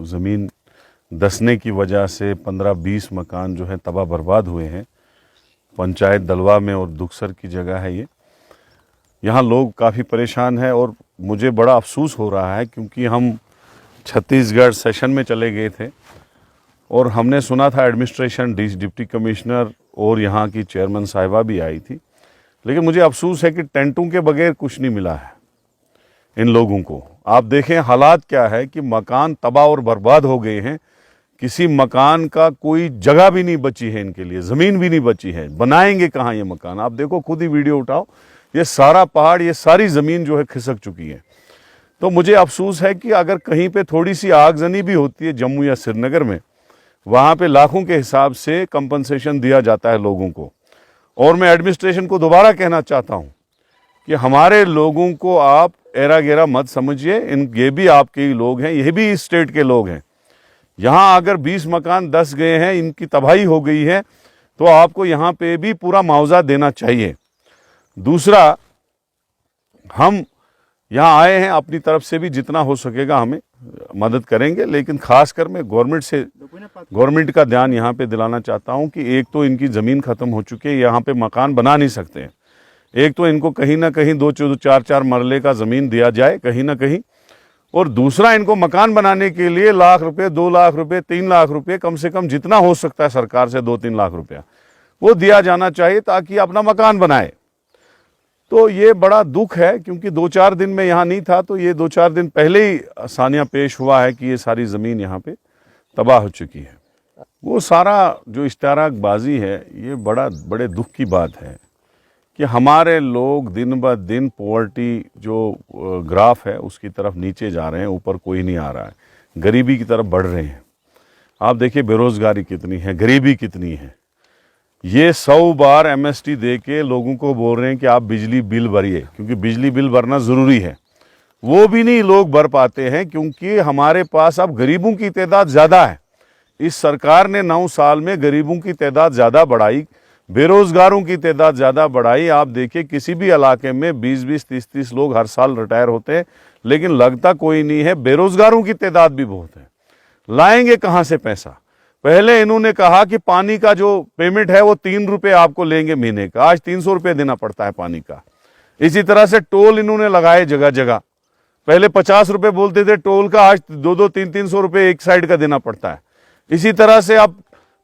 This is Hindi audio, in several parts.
ज़मीन धंसने की वजह से 15-20 मकान जो है तबाह बर्बाद हुए हैं। पंचायत दलवा में और दुक्सर की जगह है ये। यहाँ लोग काफ़ी परेशान हैं और मुझे बड़ा अफसोस हो रहा है क्योंकि हम छत्तीसगढ़ सेशन में चले गए थे और हमने सुना था एडमिनिस्ट्रेशन, डिप्टी कमिश्नर और यहाँ की चेयरमैन साहिबा भी आई थी, लेकिन मुझे अफसोस है कि टेंटों के बगैर कुछ नहीं मिला है इन लोगों को। आप देखें हालात क्या है कि मकान तबाह और बर्बाद हो गए हैं। किसी मकान का कोई जगह भी नहीं बची है इनके लिए, ज़मीन भी नहीं बची है। बनाएंगे कहाँ ये मकान? आप देखो, खुद ही वीडियो उठाओ, ये सारा पहाड़, ये सारी ज़मीन जो है खिसक चुकी है। तो मुझे अफसोस है कि अगर कहीं पे थोड़ी सी आगजनी भी होती है जम्मू या श्रीनगर में, वहाँ पे लाखों के हिसाब से कंपनसेशन दिया जाता है लोगों को। और मैं एडमिनिस्ट्रेशन को दोबारा कहना चाहता हूँ कि हमारे लोगों को आप एरा गेरा मत समझिए। ये भी आपके ही लोग हैं, ये भी इस स्टेट के लोग हैं। यहाँ अगर 20 मकान धंस गए हैं, इनकी तबाही हो गई है, तो आपको यहाँ पे भी पूरा मुआवजा देना चाहिए। दूसरा, हम यहाँ आए हैं, अपनी तरफ से भी जितना हो सकेगा हमें मदद करेंगे, लेकिन खासकर मैं गवर्नमेंट का ध्यान यहाँ पे दिलाना चाहता हूँ कि एक तो इनकी ज़मीन ख़त्म हो चुकी है, यहाँ पे मकान बना नहीं सकते हैं। एक तो इनको कहीं ना कहीं 2-4 मरले का ज़मीन दिया जाए कहीं ना कहीं, और दूसरा इनको मकान बनाने के लिए लाख रुपए, 2 लाख रुपए, 3 लाख रुपए, कम से कम जितना हो सकता है सरकार से 2-3 लाख रुपया वो दिया जाना चाहिए ताकि अपना मकान बनाए। तो ये बड़ा दुख है क्योंकि 2-4 दिन में यहाँ नहीं था, तो ये 2-4 दिन पहले ही सानिया पेश हुआ है कि ये सारी ज़मीन यहाँ पे तबाह हो चुकी है। वो सारा जो इश्तिहारबाजी है, ये बड़े दुख की बात है कि हमारे लोग दिन ब दिन पॉवर्टी जो ग्राफ है उसकी तरफ नीचे जा रहे हैं, ऊपर कोई नहीं आ रहा है, गरीबी की तरफ बढ़ रहे हैं। आप देखिए बेरोज़गारी कितनी है, गरीबी कितनी है। ये 100 बार एमएसटी दे के लोगों को बोल रहे हैं कि आप बिजली बिल भरिए, क्योंकि बिजली बिल भरना ज़रूरी है। वो भी नहीं लोग भर पाते हैं क्योंकि हमारे पास अब गरीबों की तादाद ज़्यादा है। इस सरकार ने 9 साल में गरीबों की तादाद ज़्यादा बढ़ाई, बेरोज़गारों की तादाद ज़्यादा बढ़ाई। आप देखिए किसी भी इलाके में 20-20, 30-30 लोग हर साल रिटायर होते हैं, लेकिन लगता कोई नहीं है। बेरोज़गारों की तादाद भी बहुत है। लाएंगे कहाँ से पैसा? पहले इन्होंने कहा कि पानी का जो पेमेंट है वो 3 रुपये आपको लेंगे महीने का, आज 300 रुपये देना पड़ता है पानी का। इसी तरह से टोल इन्होंने लगाए जगह जगह। पहले 50 रुपये बोलते थे टोल का, आज 200-300 रुपये एक साइड का देना पड़ता है। इसी तरह से अब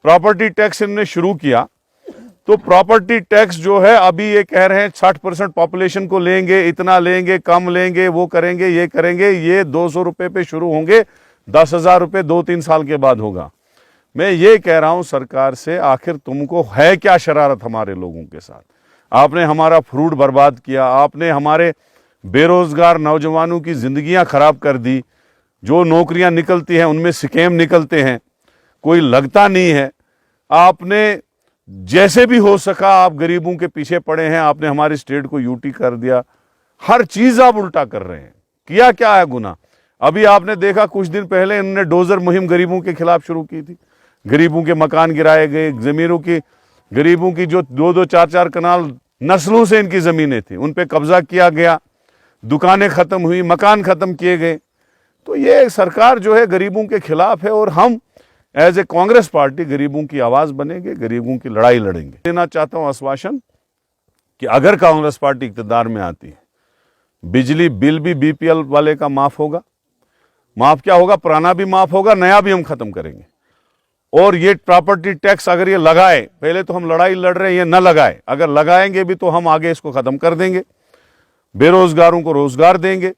प्रॉपर्टी टैक्स इन्होंने शुरू किया, तो प्रॉपर्टी टैक्स जो है अभी ये कह रहे हैं 60% पॉपुलेशन को लेंगे, इतना लेंगे, कम लेंगे, वो करेंगे, ये करेंगे। ये 200 रुपये पे शुरू होंगे, 10,000 रुपये 2-3 साल के बाद होगा। मैं ये कह रहा हूं सरकार से, आखिर तुमको है क्या शरारत हमारे लोगों के साथ? आपने हमारा फ्रूट बर्बाद किया, आपने हमारे बेरोजगार नौजवानों की जिंदगियां खराब कर दी। जो नौकरियां निकलती हैं उनमें स्कैम निकलते हैं, कोई लगता नहीं है। आपने जैसे भी हो सका आप गरीबों के पीछे पड़े हैं, आपने हमारी स्टेट को यूटी कर दिया। हर चीज आप उल्टा कर रहे हैं। किया क्या है गुनाह? अभी आपने देखा कुछ दिन पहले इन्होंने डोजर मुहिम गरीबों के खिलाफ शुरू की थी। गरीबों के मकान गिराए गए, जमीनों की, गरीबों की जो 2-2, 4-4 कनाल नस्लों से इनकी जमीनें थी उन पे कब्जा किया गया, दुकानें खत्म हुई, मकान खत्म किए गए। तो ये सरकार जो है गरीबों के खिलाफ है और हम एज ए कांग्रेस पार्टी गरीबों की आवाज बनेंगे, गरीबों की लड़ाई लड़ेंगे। देना चाहता हूं आश्वासन कि अगर कांग्रेस पार्टी इक़्तिदार में आती है, बिजली बिल भी बीपीएल वाले का माफ होगा। माफ क्या होगा? पुराना भी माफ होगा, नया भी हम खत्म करेंगे। और ये प्रॉपर्टी टैक्स अगर ये लगाए, पहले तो हम लड़ाई लड़ रहे हैं, ये न लगाए, अगर लगाएंगे भी तो हम आगे इसको खत्म कर देंगे, बेरोजगारों को रोजगार देंगे।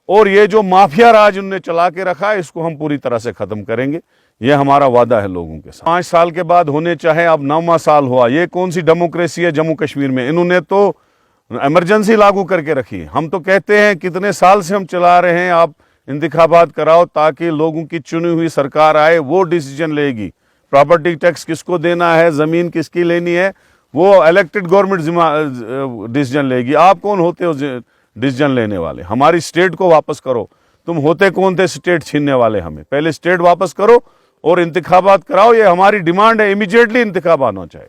और ये जो माफिया राज उन्होंने चला के रखा है इसको हम पूरी तरह से खत्म करेंगे। ये हमारा वादा है लोगों के साथ। 5 साल के बाद होने चाहे, अब 9वां साल हुआ। ये कौन सी डेमोक्रेसी है जम्मू कश्मीर में? इन्होंने तो इमरजेंसी लागू करके रखी है। हम तो कहते हैं कितने साल से हम चला रहे हैं, आप इंतखाबात कराओ ताकि लोगों की चुनी हुई सरकार आए, वो डिसीजन लेगी। प्रॉपर्टी टैक्स किसको देना है, जमीन किसकी लेनी है, वो इलेक्टेड गवर्नमेंट डिसीजन लेगी। आप कौन होते हो डिसीजन लेने वाले? हमारी स्टेट को वापस करो। तुम होते कौन थे स्टेट छीनने वाले हमें? पहले स्टेट वापस करो और इंतखाबात कराओ। ये हमारी डिमांड है, इमीडिएटली इंतखाबात होना चाहिए।